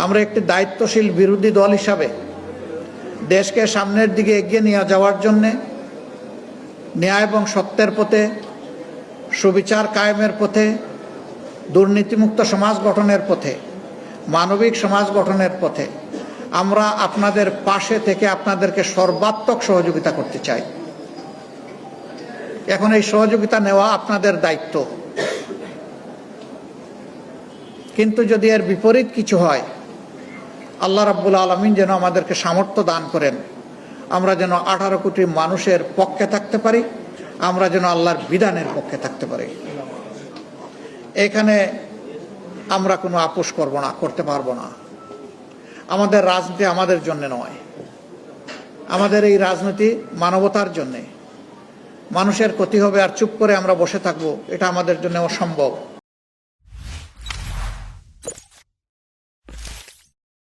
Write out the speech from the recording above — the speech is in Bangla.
আমরা একটি দায়িত্বশীল বিরোধী দল হিসাবে দেশকে সামনের দিকে এগিয়ে নিয়ে যাওয়ার জন্যে ন্যায় এবং সত্যের পথে, সুবিচার কায়েমের পথে, দুর্নীতিমুক্ত সমাজ গঠনের পথে, মানবিক সমাজ গঠনের পথে আমরা আপনাদের পাশে থেকে আপনাদেরকে সর্বাত্মক সহযোগিতা করতে চাই। এখন এই সহযোগিতা নেওয়া আপনাদের দায়িত্ব, কিন্তু যদি এর বিপরীত কিছু হয়, আল্লাহ রাব্বুল আলামিন যেন আমাদেরকে সামর্থ্য দান করেন, আমরা যেন 18 কোটি মানুষের পক্ষে থাকতে পারি, আমরা যেন আল্লাহর বিধানের পক্ষে থাকতে পারি। এখানে আমরা কোনো আপোষ করব না, করতে পারবো না। আমাদের রাজনীতি আমাদের জন্য নয়, আমাদের এই রাজনীতি মানবতার জন্যে। মানুষের ক্ষতি হবে আর চুপ করে আমরা বসে থাকবো, এটা আমাদের জন্য অসম্ভব।